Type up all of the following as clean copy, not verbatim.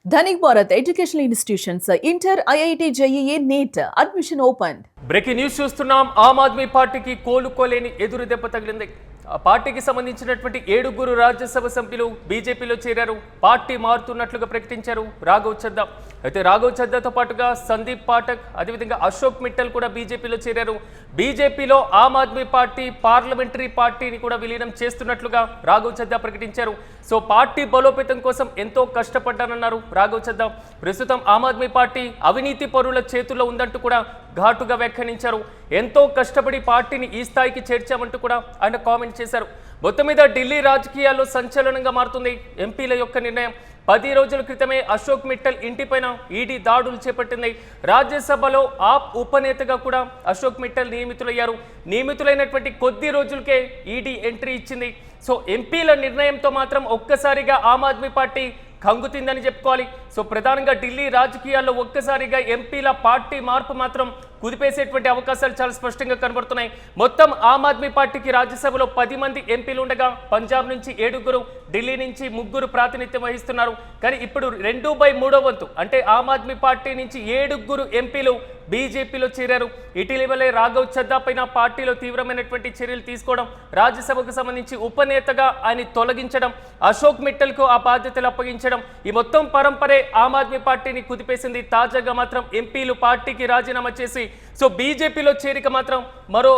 Dhanik Bharat Educational Institutions, Inter, IIT, JEE, NEET, admission opened. Breaking news చూస్తున్నాం. ఆమ్ ఆద్మీ పార్టీకి కోలుకోలేని ఎదురు దెబ్బ తగిలింది. ఆ పార్టీకి సంబంధించినటువంటి 7 రాజ్యసభ సభ్యులు బీజేపీలో చేరారు. పార్టీ మారుతున్నట్లుగా ప్రకటించారు రాఘవ్ చద్దా. అయితే రాఘవ్ చద్దాతో పాటుగా సందీప్ పాఠక్, అదేవిధంగా అశోక్ మిట్టల్ కూడా బీజేపీలో చేరారు. బీజేపీలో ఆమ్ ఆద్మీ పార్టీ పార్లమెంటరీ పార్టీని కూడా విలీనం చేస్తున్నట్లుగా రాఘవ్ చద్దా ప్రకటించారు. సో పార్టీ బలోపేతం కోసం ఎంతో కష్టపడ్డానన్నారు రాఘవ్ చద్దా. ప్రస్తుతం ఆమ్ ఆద్మీ పార్టీ అవినీతి పరుల చేతుల్లో ఉందంటూ కూడా ఘాటుగా వ్యాఖ్యానించారు. ఎంతో కష్టపడి పార్టీని ఈ స్థాయికి చేర్చామంటూ కూడా ఆయన కామెంట్ చేశారు. మొత్తం మీద ఢిల్లీ రాజకీయాల్లో సంచలనంగా మారుతుంది ఎంపీల యొక్క నిర్ణయం. 10 రోజుల క్రితమే అశోక్ మిట్టల్ ఇంటిపైన ఈడీ దాడులు చేపట్టింది. రాజ్యసభలో ఆప్ ఉపనేతగా కూడా అశోక్ మిట్టల్ నియమితులయ్యారు. నియమితులైనటువంటి కొద్ది రోజులకే ఈడీ ఎంట్రీ ఇచ్చింది. సో ఎంపీల నిర్ణయంతో మాత్రం ఒక్కసారిగా ఆమ్ ఆద్మీ పార్టీ కంగుతిందని చెప్పుకోవాలి. సో ప్రధానంగా ఢిల్లీ రాజకీయాల్లో ఒక్కసారిగా ఎంపీల పార్టీ మార్పు మాత్రం కుదిపేసేటువంటి అవకాశాలు చాలా స్పష్టంగా కనబడుతున్నాయి. మొత్తం ఆమ్ ఆద్మీ పార్టీకి రాజ్యసభలో 10 మంది ఎంపీలు ఉండగా పంజాబ్ నుంచి 7, ఢిల్లీ నుంచి 3 ప్రాతినిధ్యం వహిస్తున్నారు. కానీ ఇప్పుడు 2/3 వంతు అంటే ఆమ్ ఆద్మీ పార్టీ నుంచి 7 ఎంపీలు బీజేపీలో చేరారు. ఇటీవలే రాఘవ్ చద్దా పైన పార్టీలో తీవ్రమైనటువంటి చర్యలు తీసుకోవడం, రాజ్యసభకు సంబంధించి ఉపనేతగా ఆయన తొలగించడం, అశోక్ మిట్టల్కు ఆ బాధ్యతలు అప్పగించడం, ఈ మొత్తం పరంపరే ఆమ్ ఆద్మీ పార్టీని కుదిపేసింది. తాజాగా మాత్రం ఎంపీలు పార్టీకి రాజీనామా చేసి సో బీజేపీలో చేరిక మాత్రం మరో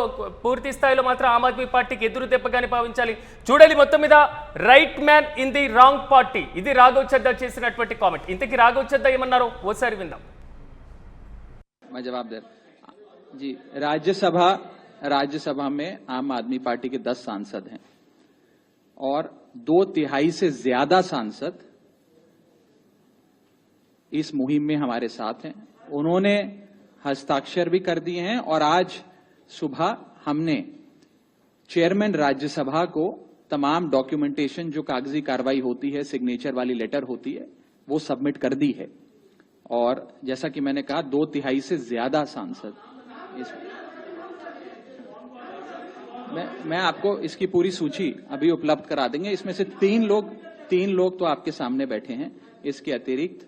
పూర్తి స్థాయిలో మాత్రం ఆమ్ ఆద్మీ పార్టీకి ఎదురు దెబ్బగానే భావించాలి. చూడాలి మొత్తం మీద right man in the wrong party. ఇది రాఘవ్ చద్దా చేసినటువంటి కామెంట్. ఇంతకీ రాఘవ్ చద్దా ఏమన్నారో ఓసారి విందాం. मैं जवाब दे जी। राज्यसभा में आम आदमी पार्टी के 10 सांसद हैं और 2/3 से ज्यादा सांसद इस मुहिम में हमारे साथ हैं. उन्होंने हस्ताक्षर भी कर दिए हैं और आज सुबह हमने चेयरमैन राज्यसभा को तमाम डॉक्यूमेंटेशन जो कागजी कार्रवाई होती है, सिग्नेचर वाली लेटर होती है, वो सबमिट कर दी है. और जैसा कि मैंने कहा 2/3 से ज्यादा सांसद मैं आपको इसकी पूरी सूची अभी उपलब्ध करा देंगे. इसमें से 3 लोग तो आपके सामने बैठे हैं. इसके अतिरिक्त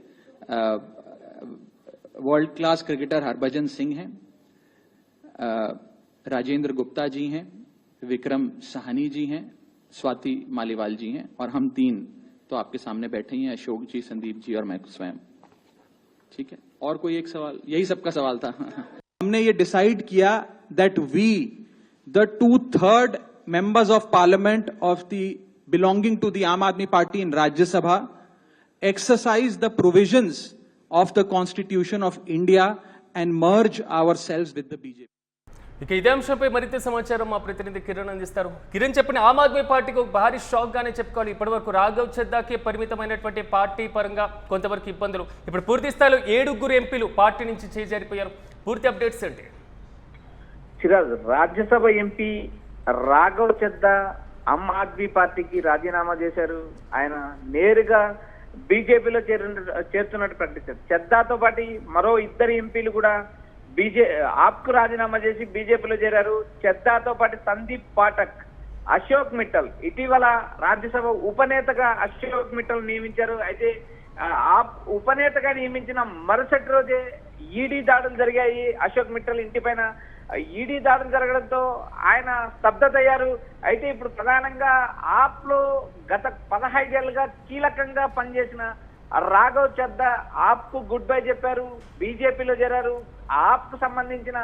world class cricketer Harbhajan Singh हैं, राजेंद्र गुप्ता जी हैं, विक्रम साहनी जी हैं, स्वाति मालीवाल जी हैं और हम 3 तो आपके सामने बैठे हैं, अशोक जी, संदीप जी और मैं स्वयं. ठीक है. और कोई एक सवाल? यही सबका सवाल था. हमने ये डिसाइड किया that we the 2/3 members of parliament of the belonging to the Aam Aadmi Party in Rajya Sabha exercise the provisions of the Constitution of India and merge ourselves with the BJP. ఇక ఇదే అంశంపై మరింత సమాచారం మా ప్రతినిధి కిరణ్ అందిస్తారు. కిరణ్, చెప్పిన ఆమ్ ఆద్మీ పార్టీకి ఒక భారీ షాక్ గానే చెప్పుకోవాలి. ఇప్పటివరకు రాఘవ్ చద్దాకే పరిమితమైనటువంటి పార్టీ పరంగా కొంతవరకు ఇబ్బందులు, ఇప్పుడు పూర్తి స్థాయిలో 7 ఎంపీలు పార్టీ నుంచి చేజారిపోయారు. పూర్తి అప్డేట్స్ ఏంటి? సిరాజ్, రాజ్యసభ ఎంపీ రాఘవ్ చద్దా ఆమ్ ఆద్మీ పార్టీకి రాజీనామా చేశారు. ఆయన నేరుగా బీజేపీలో చేరుతున్నట్టు ప్రకటించారు. చద్దాతో పాటు మరో 2 ఎంపీలు కూడా ఆప్కు రాజీనామా చేసి బీజేపీలో చేరారు. చద్దాతో పాటు సందీప్ పాఠక్, అశోక్ మిట్టల్, ఇటీవల రాజ్యసభ ఉపనేతగా అశోక్ మిట్టల్ నియమించారు. అయితే ఆప్ ఉపనేతగా నియమించిన మరుసటి రోజే ఈడీ దాడులు జరిగాయి. అశోక్ మిట్టల్ ఇంటిపైన ఈడీ దాడులు జరగడంతో ఆయన స్తబ్దతయ్యారు. అయితే ఇప్పుడు ప్రధానంగా ఆప్ లో గత 15 ఏళ్లుగా కీలకంగా పనిచేసిన రాఘవ్ చద్దా ఆప్ కు గుడ్ బై చెప్పారు, బీజేపీలో చేరారు. ఆప్ కు సంబంధించిన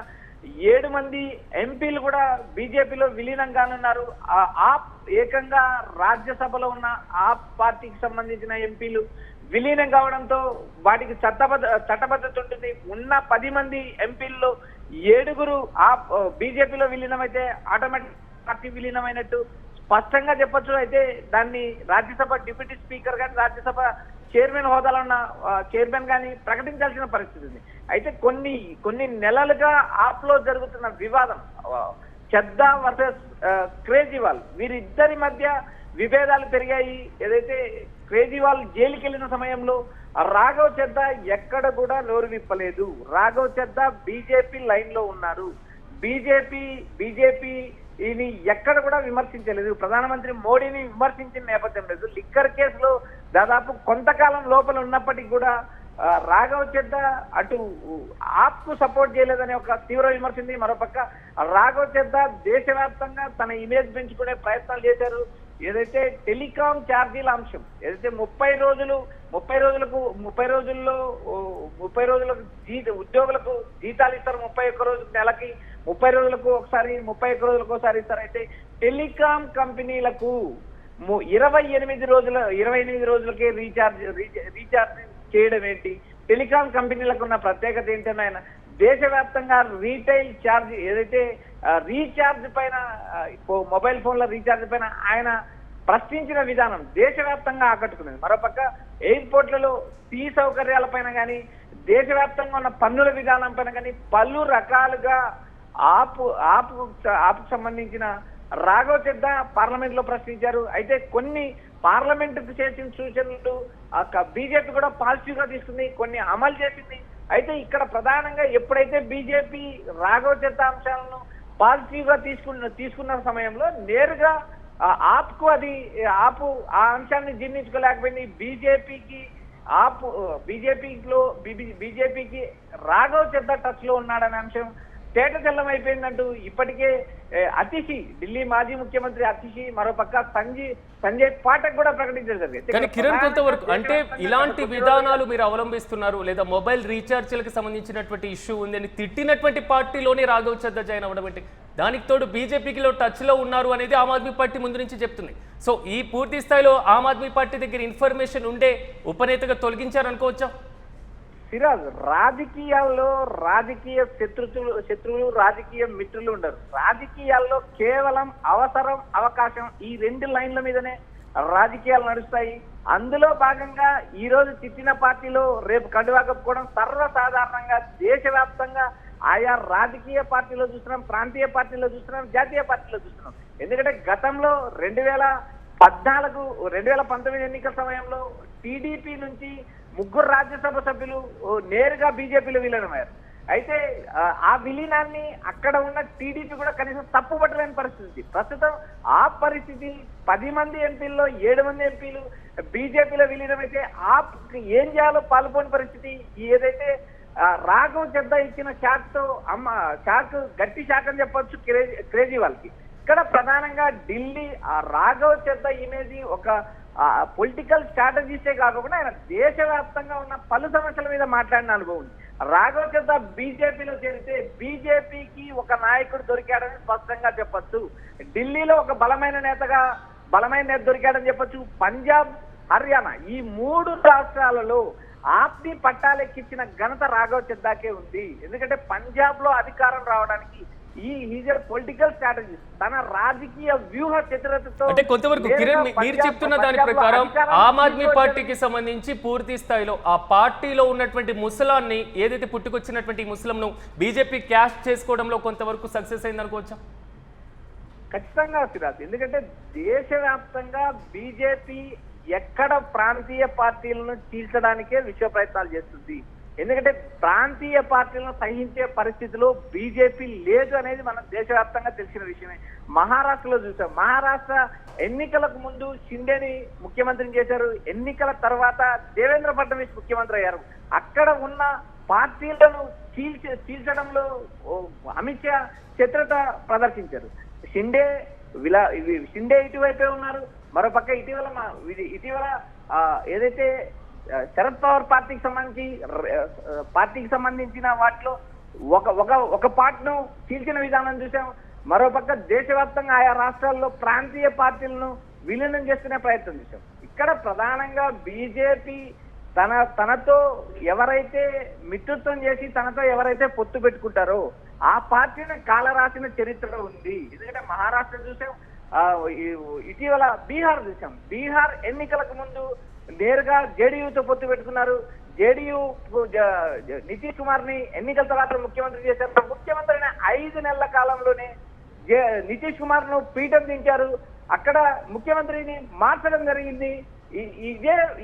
7 మంది ఎంపీలు కూడా బీజేపీలో విలీనం కానున్నారు. ఆప్ ఏకంగా రాజ్యసభలో ఉన్న ఆప్ పార్టీకి సంబంధించిన ఎంపీలు విలీనం కావడంతో వాటికి చట్టబద్ధత ఉంటుంది. ఉన్న 10 మంది ఎంపీల్లో 7 ఆప్ బీజేపీలో విలీనమైతే ఆటోమేటిక్ పార్టీ విలీనమైనట్టు స్పష్టంగా చెప్పొచ్చు. అయితే దాన్ని రాజ్యసభ డిప్యూటీ స్పీకర్ కానీ రాజ్యసభ చైర్మన్ హోదాలో ఉన్న చైర్మన్ కానీ ప్రకటించాల్సిన పరిస్థితి ఉంది. అయితే కొన్ని నెలలుగా ఆప్ లో జరుగుతున్న వివాదం, చద్దా వర్సెస్ కేజ్రీవాల్, వీరిద్దరి మధ్య విభేదాలు పెరిగాయి. ఏదైతే కేజ్రీవాల్ జైలుకి వెళ్ళిన సమయంలో రాఘవ్ చద్దా ఎక్కడ కూడా నోరు విప్పలేదు. రాఘవ్ చద్దా బీజేపీ లైన్ లో ఉన్నారు. బీజేపీ ఇది ఎక్కడ కూడా విమర్శించలేదు. ప్రధానమంత్రి మోడీని విమర్శించిన నేపథ్యం లేదు. లిక్కర్ కేసులో దాదాపు కొంతకాలం లోపల ఉన్నప్పటికీ కూడా రాఘవ్ చెద్దా అటు ఆప్కు సపోర్ట్ చేయలేదనే ఒక తీవ్ర విమర్శ ఉంది. మరోపక్క రాఘవ్ చెద్దా దేశవ్యాప్తంగా తన ఇమేజ్ పెంచుకునే ప్రయత్నాలు చేశారు. ఏదైతే టెలికాం ఛార్జీల అంశం, ఏదైతే 30 రోజులకు ఉద్యోగులకు జీతాలు ఇస్తారు, 31 రోజు నెలకి 30 రోజులకు ఒకసారి 31 రోజులకు ఒకసారి ఇస్తారు. అయితే టెలికాం కంపెనీలకు 28 రోజులకే రీఛార్జ్ చేయడం ఏంటి? టెలికాం కంపెనీలకు ఉన్న ప్రత్యేకత ఏంటంటే ఆయన దేశవ్యాప్తంగా రీటైల్ ఛార్జ్ ఏదైతే రీఛార్జ్ పైన మొబైల్ ఫోన్ల రీఛార్జ్ పైన ఆయన ప్రశ్నించిన విధానం దేశవ్యాప్తంగా ఆకట్టుకున్నది. మరోపక్క ఎయిర్పోర్ట్లలో సీ సౌకర్యాల పైన కానీ దేశవ్యాప్తంగా ఉన్న పన్నుల విధానం పైన కానీ పలు రకాలుగా ఆపుకు సంబంధించిన రాఘవ్ చెద్దా పార్లమెంట్ లో ప్రశ్నించారు. అయితే కొన్ని పార్లమెంటుకు చేసిన సూచనలు బీజేపీ కూడా పాజిటివ్ గా తీసుకుంది, కొన్ని అమలు చేసింది. అయితే ఇక్కడ ప్రధానంగా ఎప్పుడైతే బీజేపీ రాఘవ్ చెద్దా అంశాలను పాజిటివ్ గా తీసుకున్న సమయంలో నేరుగా ఆప్కు ఆ అంశాన్ని జీర్ణించుకోలేకపోయింది. బీజేపీకి రాఘవ్ చెద్దా టచ్ లో ఉన్నాడనే అంశం తేటతెల్లం అయిపోయిందంటూ ఇప్పటికే అతిషి, ఢిల్లీ మాజీ ముఖ్యమంత్రి అతిషి, మరోపక్క సంజయ్ పాఠక్ కూడా ప్రకటించడం జరిగింది. కానీ కిరణ్, కొంతవరకు అంటే ఇలాంటి విధానాలు మీరు అవలంబిస్తున్నారు లేదా మొబైల్ రీఛార్జీలకు సంబంధించినటువంటి ఇష్యూ ఉంది అని తిట్టినటువంటి పార్టీలోనే రాఘవ్ చెద్దా జాయిన్ అవ్వడం ఏంటి? దానికి తోడు బీజేపీలో టచ్ లో ఉన్నారు అనేది ఆమ్ ఆద్మీ పార్టీ ముందు నుంచి చెప్తుంది. సో ఈ పూర్తి స్థాయిలో ఆమ్ ఆద్మీ పార్టీ దగ్గర ఇన్ఫర్మేషన్ ఉండే ఉపనేతగా తొలగించారనుకోవచ్చా? సిరాజ్, రాజకీయాల్లో రాజకీయ శత్రువులు రాజకీయ మిత్రులు ఉండరు. రాజకీయాల్లో కేవలం అవసరం అవకాశం ఈ 2 లైన్ల మీదనే రాజకీయాలు నడుస్తాయి. అందులో భాగంగా ఈ రోజు తిట్టిన పార్టీలో రేపు కండువా కప్పుకోవడం సర్వసాధారణంగా దేశవ్యాప్తంగా ఆయా రాజకీయ పార్టీలో చూస్తున్నాం, ప్రాంతీయ పార్టీలో చూస్తున్నాం, జాతీయ పార్టీలో చూస్తున్నాం. ఎందుకంటే గతంలో 2019 ఎన్నికల సమయంలో టీడీపీ నుంచి 3 రాజ్యసభ సభ్యులు నేరుగా బీజేపీలో విలీనమయ్యారు. అయితే ఆ విలీనాన్ని అక్కడ ఉన్న టీడీపీ కూడా కనీసం తప్పు పట్టలేని పరిస్థితి. ప్రస్తుతం ఆ పరిస్థితి 10 మంది ఎంపీల్లో 7 మంది ఎంపీలు బీజేపీలో విలీనమైతే ఏం చేయాలో పాల్గొని పరిస్థితి. ఏదైతే రాఘవ్ చెద్దా ఇచ్చిన షాక్ గట్టి షాక్ అని చెప్పొచ్చు కేజ్రీవాల్కి. ఇక్కడ ప్రధానంగా ఢిల్లీ రాఘవ్ చెద్దా ఇమేజ్ ఒక పొలిటికల్ స్ట్రాటజీసే కాకుండా ఆయన దేశవ్యాప్తంగా ఉన్న పలు సమస్యల మీద మాట్లాడిన అనుభవం ఉంది. రాఘవ్ చెద్దా బీజేపీలో చేరితే బీజేపీకి ఒక నాయకుడు దొరికాడని స్పష్టంగా చెప్పొచ్చు. ఢిల్లీలో ఒక బలమైన నేత దొరికాడని చెప్పొచ్చు. పంజాబ్, హర్యానా ఈ 3 రాష్ట్రాలలో ఆప్ని పట్టాలెక్కించిన ఘనత రాఘవ్ చెద్దాకే ఉంది. ఎందుకంటే పంజాబ్ లో అధికారం రావడానికి పొలిటికల్ స్ట్రాటజీ, తన రాజకీయ వ్యూహ చతురతతో. అంటే కొంతవరకు కిరణ్, మీరు చెప్తున్న దాని ప్రకారం ఆమ్ ఆద్మీ పార్టీకి సంబంధించి పూర్తి స్థాయిలో ఆ పార్టీలో ఉన్నటువంటి ముసలాన్ని, ఏదైతే పుట్టుకొచ్చినటువంటి ముస్లింను బీజేపీ క్యాష్ చేసుకోవడంలో కొంతవరకు సక్సెస్ అయింది అనుకోవచ్చా? ఖచ్చితంగా సిరాజ్, ఎందుకంటే దేశవ్యాప్తంగా బీజేపీ ఎక్కడ ప్రాంతీయ పార్టీలను చీల్చడానికే విశ్వ ప్రయత్నాలు చేస్తుంది. ఎందుకంటే ప్రాంతీయ పార్టీలను సహించే పరిస్థితిలో బీజేపీ లేదు అనేది మనం దేశవ్యాప్తంగా తెలిసిన విషయమే. మహారాష్ట్రలో చూసాం. మహారాష్ట్ర ఎన్నికలకు ముందు షిండేని ముఖ్యమంత్రిని చేశారు. ఎన్నికల తర్వాత దేవేంద్ర ఫడ్నవీస్ ముఖ్యమంత్రి అయ్యారు. అక్కడ ఉన్న పార్టీలను చీల్చడంలో అమిత్ షా చిత్రత ప్రదర్శించారు. షిండే ఇటువైపే ఉన్నారు. మరోపక్క ఇటీవల ఏదైతే శరద్ పవార్ పార్టీకి సంబంధించిన వాటిలో ఒక పార్టీను చీల్చిన విధానం చూసాం. మరోపక్క దేశవ్యాప్తంగా ఆయా రాష్ట్రాల్లో ప్రాంతీయ పార్టీలను విలీనం చేసుకునే ప్రయత్నం చూసాం. ఇక్కడ ప్రధానంగా బీజేపీ తనతో ఎవరైతే మిత్రత్వం చేసి తనతో ఎవరైతే పొత్తు పెట్టుకుంటారో ఆ పార్టీని కాలరాసిన చరిత్ర ఉంది. ఎందుకంటే మహారాష్ట్ర చూసాం, ఇటీవల బీహార్ చూసాం. బీహార్ ఎన్నికలకు ముందు నేరుగా జేడీయూతో పొత్తు పెట్టుకున్నారు. జేడీయూ నితీష్ కుమార్ ని ఎన్నికల తర్వాత ముఖ్యమంత్రి చేశారు. ముఖ్యమంత్రి అయిన 5 నెలల కాలంలోనే నితీష్ కుమార్ ను పీఠం దించారు. అక్కడ ముఖ్యమంత్రిని మార్చడం జరిగింది.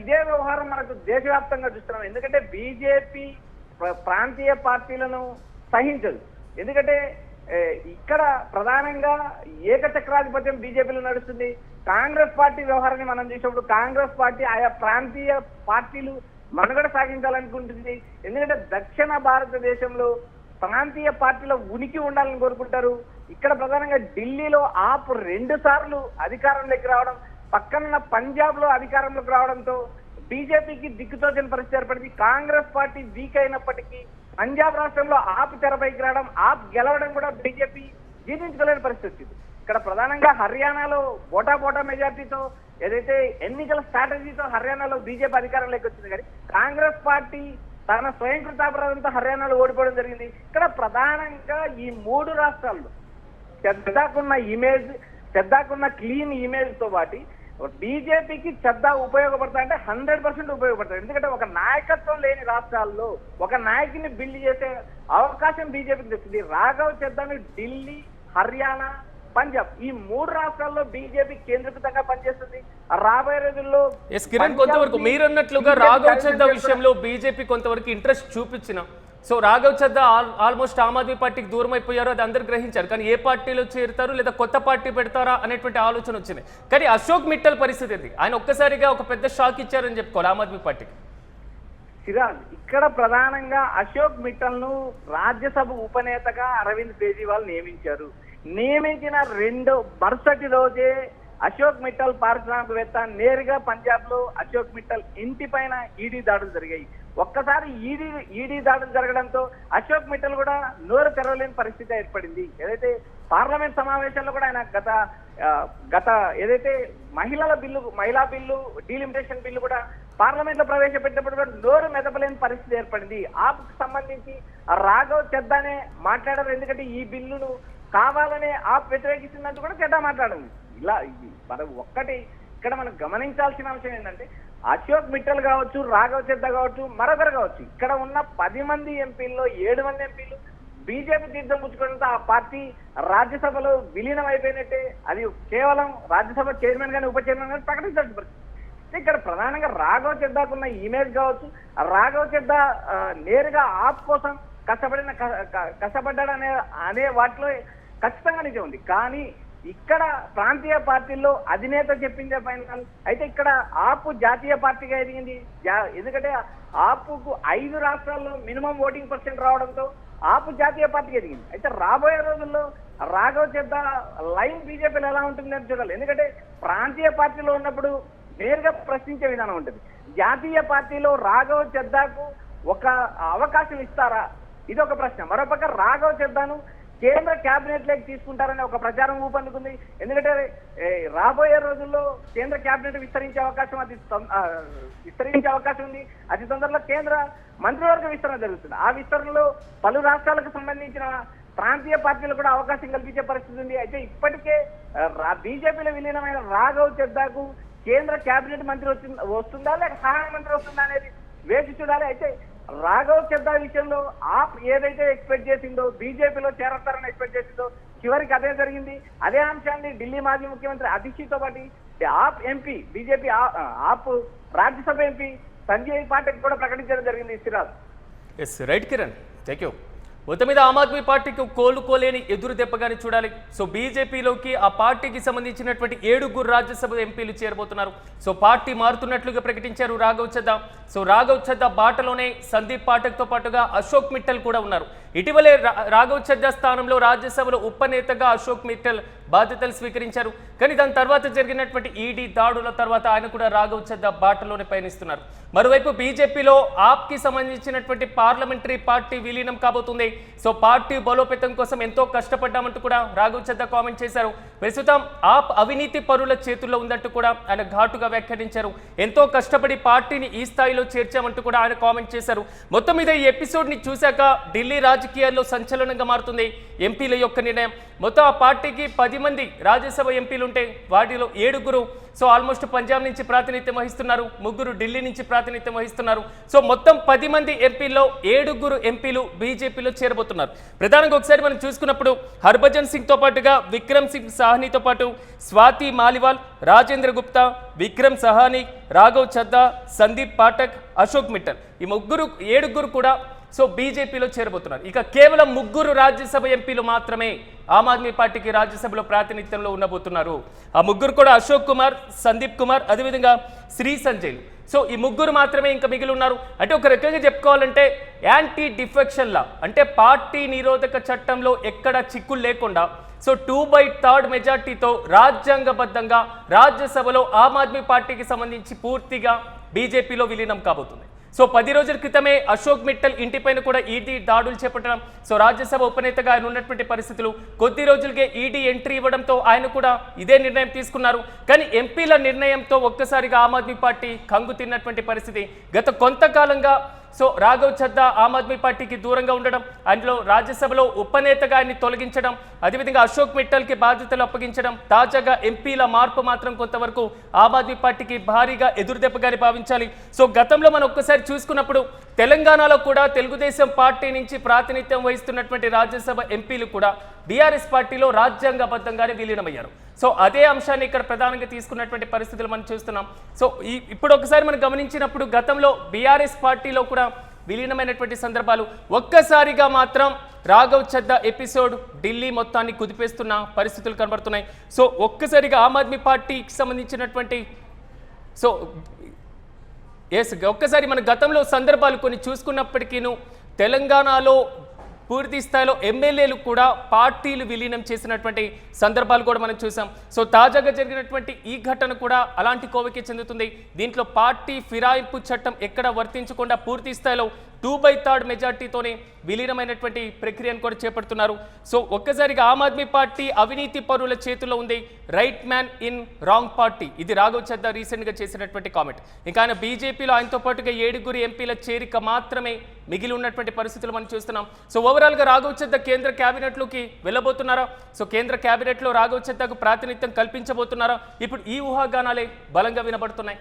ఇదే వ్యవహారం మనకు దేశవ్యాప్తంగా చూస్తున్నాం. ఎందుకంటే బీజేపీ ప్రాంతీయ పార్టీలను సహించదు. ఎందుకంటే ఇక్కడ ప్రధానంగా ఏకచక్రాధిపత్యం బీజేపీలో నడుస్తుంది. కాంగ్రెస్ పార్టీ వ్యవహారాన్ని మనం చూసినప్పుడు కాంగ్రెస్ పార్టీ ఆయా ప్రాంతీయ పార్టీలు మనుగడ సాగించాలనుకుంటుంది. ఎందుకంటే దక్షిణ భారతదేశంలో ప్రాంతీయ పార్టీల ఉనికి ఉండాలని కోరుకుంటారు. ఇక్కడ ప్రధానంగా ఢిల్లీలో ఆప్ 2 సార్లు అధికారంలోకి రావడం, పక్కన పంజాబ్ లో అధికారంలోకి రావడంతో బీజేపీకి దిక్కుతోచని పరిస్థితి ఏర్పడింది. కాంగ్రెస్ పార్టీ వీక్ అయినప్పటికీ పంజాబ్ రాష్ట్రంలో ఆప్ తెరపైకి రావడం, ఆప్ గెలవడం కూడా బీజేపీ జీర్ణించుకోలేని పరిస్థితి వచ్చింది. ఇక్కడ ప్రధానంగా హర్యానాలో బోటా మెజార్టీతో ఏదైతే ఎన్నికల స్ట్రాటజీతో హర్యానాలో బీజేపీ అధికారంలోకి వచ్చింది. కానీ కాంగ్రెస్ పార్టీ తన స్వయం కృతాపరాధంతో హర్యానాలో ఓడిపోవడం జరిగింది. ఇక్కడ ప్రధానంగా ఈ 3 రాష్ట్రాల్లో చెద్దాకున్న క్లీన్ ఇమేజ్ తో పాటు బీజేపీకి చెద్దా ఉపయోగపడతా అంటే 100% ఉపయోగపడతాయి. ఎందుకంటే ఒక నాయకత్వం లేని రాష్ట్రాల్లో ఒక నాయకుని బిల్డ్ చేసే అవకాశం బీజేపీకి తెచ్చింది. రాఘవ్ చెద్దాని ఢిల్లీ, హర్యానా, పంజాబ్ ఈ 3 రాష్ట్రాల్లో బీజేపీ కేంద్రీకృతంగా పనిచేస్తుంది. రాబోయే రోజుల్లో కిరణ్, కొంతవరకు మీరన్నట్లుగా రాఘవ్ చద్దా విషయంలో బీజేపీ కొంతవరకు ఇంట్రెస్ట్ చూపించిన, సో రాఘవ్ చద్దా ఆల్మోస్ట్ ఆమ్ ఆద్మీ పార్టీకి దూరం అయిపోయారు, అది అందరు గ్రహించారు. కానీ ఏ పార్టీలో చేరుతారు లేదా కొత్త పార్టీ పెడతారా అనేటువంటి ఆలోచన వచ్చింది. కానీ అశోక్ మిట్టల్ పరిస్థితి ఏంటి? ఆయన ఒక్కసారిగా ఒక పెద్ద షాక్ ఇచ్చారని చెప్పుకోవాలి ఆమ్ ఆద్మీ పార్టీకి. సిరాజ్, ఇక్కడ ప్రధానంగా అశోక్ మిట్టల్ ను రాజ్యసభ ఉపనేతగా అరవింద్ కేజ్రీవాల్ నియమించారు. నియమించిన మరుసటి రోజే అశోక్ మిట్టల్ పారిశ్రామికవేత్త నేరుగా పంజాబ్ లో అశోక్ మిట్టల్ ఇంటి పైన ఈడీ దాడులు జరిగాయి. ఒక్కసారి ఈడీ దాడులు జరగడంతో అశోక్ మిట్టల్ కూడా నోరు తెరవలేని పరిస్థితి ఏర్పడింది. ఏదైతే పార్లమెంట్ సమావేశంలో కూడా ఆయన గత ఏదైతే మహిళా బిల్లు డీలిమిటేషన్ బిల్లు కూడా పార్లమెంట్ లో ప్రవేశపెట్టినప్పుడు కూడా నోరు మెదపలేని పరిస్థితి ఏర్పడింది. ఆప్కు సంబంధించి రాఘవ్ చెద్దానే మాట్లాడారు. ఎందుకంటే ఈ బిల్లును కావాలనే ఆప్ వ్యతిరేకిస్తుందంటూ కూడా చెడ్డా మాట్లాడింది. ఇలా ఒక్కటి ఇక్కడ మనం గమనించాల్సిన అంశం ఏంటంటే అశోక్ మిట్టల్ కావచ్చు, రాఘవ్ చెద్దా కావచ్చు, మరొకరు కావచ్చు, ఇక్కడ ఉన్న 10 మంది ఎంపీల్లో 7 మంది ఎంపీలు బీజేపీ తీర్థం పుచ్చుకోవడంతో ఆ పార్టీ రాజ్యసభలో విలీనం అయిపోయినట్టే. అది కేవలం రాజ్యసభ చైర్మన్ గానీ ఉప చైర్మన్ గానీ ప్రకటించాల్సిన పరిస్థితి. ఇక్కడ ప్రధానంగా రాఘవ్ చెద్దాకున్న ఇమేజ్ కావచ్చు, రాఘవ్ చెద్దా నేరుగా ఆప్ కోసం కష్టపడ్డాడు అనే వాటిలో ఖచ్చితంగా నిజం ఉంది. కానీ ఇక్కడ ప్రాంతీయ పార్టీల్లో అధినేత చెప్పిందే ఫైనల్. అయితే ఇక్కడ ఆపు జాతీయ పార్టీగా ఎదిగింది. ఎందుకంటే ఆపుకు 5 రాష్ట్రాల్లో మినిమం ఓటింగ్ పర్సెంట్ రావడంతో ఆపు జాతీయ పార్టీగా ఎదిగింది. అయితే రాబోయే రోజుల్లో రాఘవ్ చెద్దా లైన్ బీజేపీలో ఎలా ఉంటుందని చూడాలి. ఎందుకంటే ప్రాంతీయ పార్టీలో ఉన్నప్పుడు నేరుగా ప్రశ్నించే విధానం ఉంటుంది. జాతీయ పార్టీలో రాఘవ్ చెద్దాకు ఒక అవకాశం ఇస్తారా, ఇది ఒక ప్రశ్న. మరోపక్క రాఘవ్ చెద్దాను కేంద్ర కేబినెట్ లోకి తీసుకుంటారనే ఒక ప్రచారం ఊపందుకుంది. ఎందుకంటే రాబోయే రోజుల్లో కేంద్ర కేబినెట్ విస్తరించే అవకాశం ఉంది. అతి తొందరలో కేంద్ర మంత్రివర్గ విస్తరణ జరుగుతుంది. ఆ విస్తరణలో పలు రాష్ట్రాలకు సంబంధించిన ప్రాంతీయ పార్టీలు కూడా అవకాశం కల్పించే పరిస్థితి ఉంది. అయితే ఇప్పటికే బీజేపీలో విలీనమైన రాఘవ్ చెద్దాకు కేంద్ర కేబినెట్ మంత్రి వస్తుందా లేక సహాయ మంత్రి వస్తుందా అనేది వేచి చూడాలి. అయితే రాఘవ్ చెద్దా విషయంలో ఆప్ ఏదైతే ఎక్స్పెక్ట్ చేసిందో, బీజేపీలో చేరతారని ఎక్స్పెక్ట్ చేసిందో, చివరికి అదే జరిగింది. అదే అంశాన్ని ఢిల్లీ మాజీ ముఖ్యమంత్రి అతిషితో పాటు AAP MP BJP AAP Rajya Sabha MP Sanjay Patil కూడా ప్రకటించడం జరిగింది. Siraj. Yes, right Kiran, thank you. మొత్తం మీద ఆమ్ ఆద్మీ పార్టీకి కోలుకోలేని ఎదురు దెబ్బగానే చూడాలి. సో బీజేపీలోకి ఆ పార్టీకి సంబంధించినటువంటి 7 రాజ్యసభ ఎంపీలు చేరబోతున్నారు. సో పార్టీ మారుతున్నట్లుగా ప్రకటించారు రాఘవ్ చద్దా. సో రాఘవ్ చద్దా బాటలోనే సందీప్ పాఠక్తో పాటుగా అశోక్ మిట్టల్ కూడా ఉన్నారు. ఇటీవలే రాఘవ్ చద్దా స్థానంలో రాజ్యసభలో ఉపనేతగా అశోక్ మిట్టల్ బాధ్యతలు స్వీకరించారు. కానీ దాని తర్వాత జరిగినటువంటి ఈడీ దాడుల తర్వాత ఆయన కూడా రాఘవ్ చద్దా బాటలోనే పయనిస్తున్నారు. మరోవైపు బీజేపీలో ఆప్కి సంబంధించినటువంటి పార్లమెంటరీ పార్టీ విలీనం కాబోతుంది. సో పార్టీ బలోపేతం కోసం ఎంతో కష్టపడ్డామంటూ కూడా రాఘవ్ చద్దా కామెంట్ చేశారు. ప్రస్తుతం ఆప్ అవినీతి పరుల చేతుల్లో ఉందంటూ కూడా ఆయన ఘాటుగా వ్యాఖ్యానించారు. ఎంతో కష్టపడి పార్టీని ఈ స్థాయిలో చేర్చామంటూ కూడా ఆయన కామెంట్ చేశారు. మొత్తం మీద ఈ ఎపిసోడ్ ని చూశాక ఢిల్లీ రాజకీయాల్లో సంచలనంగా మారుతుంది ఎంపీల యొక్క నిర్ణయం. మొత్తం ఆ పార్టీకి 10 మంది రాజ్యసభ ఎంపీలు ఉంటే వాటిలో 7 సో ఆల్మోస్ట్ పంజాబ్ నుంచి ప్రాతినిధ్యం వహిస్తున్నారు, 3 ఢిల్లీ నుంచి ప్రాతినిధ్యం వహిస్తున్నారు. సో మొత్తం 10 మంది ఎంపీల్లో 7 ఎంపీలు బీజేపీలో చేరబోతున్నారు. ప్రధానంగా ఒకసారి మనం చూసుకున్నప్పుడు హర్భజన్ సింగ్ తో పాటుగా విక్రమ్ సింగ్ సాహ్నీతో పాటు స్వాతి మాలివాల్, రాజేంద్ర గుప్తా, విక్రమ్ సహానీ, రాఘవ్ చద్దా, సందీప్ పాఠక్, అశోక్ మిట్టల్ ఈ 7 కూడా సో బీజేపీలో చేరబోతున్నారు. ఇక కేవలం 3 రాజ్యసభ ఎంపీలు మాత్రమే ఆమ్ ఆద్మీ పార్టీకి రాజ్యసభలో ప్రాతినిధ్యంలో ఉండబోతున్నారు. ఆ 3 కూడా అశోక్ కుమార్, సందీప్ కుమార్, అదేవిధంగా శ్రీ సంజయ్లు. సో ఈ 3 మాత్రమే ఇంకా మిగిలి ఉన్నారు. అంటే ఒక రకంగా చెప్పుకోవాలంటే యాంటీ డిఫెక్షన్ లా, అంటే పార్టీ నిరోధక చట్టంలో ఎక్కడ చిక్కులు లేకుండా సో 2/3 మెజార్టీతో రాజ్యాంగబద్ధంగా రాజ్యసభలో ఆమ్ ఆద్మీ పార్టీకి సంబంధించి పూర్తిగా బీజేపీలో విలీనం కాబోతుంది. సో 10 రోజుల క్రితమే అశోక్ మిట్టల్ ఇంటిపైన కూడా ఈడీ దాడులు చేపట్టడం, సో రాజ్యసభ ఉపనేతగా ఆయన ఉన్నటువంటి పరిస్థితులు, కొద్ది రోజులకే ఈడీ ఎంట్రీ ఇవ్వడంతో ఆయన కూడా ఇదే నిర్ణయం తీసుకున్నారు. కానీ ఎంపీల నిర్ణయంతో ఒక్కసారిగా ఆమ్ ఆద్మీ పార్టీ కంగు తిన్నటువంటి పరిస్థితి. గత కొంతకాలంగా సో రాఘవ్ చద్దా ఆమ్ ఆద్మీ పార్టీకి దూరంగా ఉండడం, అందులో రాజ్యసభలో ఉపనేతగా ఆయన్ని తొలగించడం, అదేవిధంగా అశోక్ మిట్టల్కి బాధ్యతలు అప్పగించడం, తాజాగా ఎంపీల మార్పు మాత్రం కొంతవరకు ఆమ్ ఆద్మీ పార్టీకి భారీగా ఎదురుదెబ్బగానే భావించాలి. సో గతంలో మనం ఒక్కసారి చూసుకున్నప్పుడు తెలంగాణలో కూడా తెలుగుదేశం పార్టీ నుంచి ప్రాతినిధ్యం వహిస్తున్నటువంటి రాజ్యసభ ఎంపీలు కూడా బీఆర్ఎస్ పార్టీలో రాజ్యాంగబద్ధంగానే విలీనమయ్యారు. సో అదే అంశాన్ని ఇక్కడ ప్రధానంగా తీసుకున్నటువంటి పరిస్థితులు మనం చూస్తున్నాం. సో ఇప్పుడు ఒకసారి మనం గమనించినప్పుడు గతంలో బీఆర్ఎస్ పార్టీలో కూడా విలీనమైనటువంటి సందర్భాలు, ఒక్కసారిగా మాత్రం రాఘవ్ చద్దా ఎపిసోడ్ ఢిల్లీ మొత్తాన్ని కుదిపేస్తున్న పరిస్థితులు కనబడుతున్నాయి. సో ఒక్కసారిగా ఆమ్ ఆద్మీ పార్టీకి సంబంధించినటువంటి సో ఒక్కసారి మన గతంలో సందర్భాలు కొన్ని చూసుకున్నప్పటికీను తెలంగాణలో పూర్తి స్థాయిలో ఎమ్మెల్యేలు కూడా పార్టీలు విలీనం చేసినటువంటి సందర్భాలు కూడా మనం చూసాం. సో తాజాగా జరిగినటువంటి ఈ ఘటన కూడా అలాంటి కోవకి చెందుతుంది. దీంట్లో పార్టీ ఫిరాయింపు చట్టం ఎక్కడ వర్తించకుండా పూర్తి స్థాయిలో 2/3 మెజార్టీతోనే విలీనమైనటువంటి ప్రక్రియను కూడా చేపడుతున్నారు. సో ఒక్కసారిగా ఆమ్ ఆద్మీ పార్టీ అవినీతి పరుల చేతుల్లో ఉంది, right man in wrong party. ఇది రాఘవ్ చద్దా రీసెంట్గా చేసినటువంటి కామెంట్. ఇంకా ఆయన బీజేపీలో ఆయనతో పాటుగా 7 ఎంపీల చేరిక మాత్రమే మిగిలి ఉన్నటువంటి పరిస్థితులు మనం చూస్తున్నాం. సో ఓవరాల్గా రాఘవ్ చద్దా కేంద్ర క్యాబినెట్లోకి వెళ్ళబోతున్నారా? సో కేంద్ర క్యాబినెట్లో రాఘవ్ చద్దాకు ప్రాతినిధ్యం కల్పించబోతున్నారా? ఇప్పుడు ఈ ఊహాగానాలే బలంగా వినబడుతున్నాయి.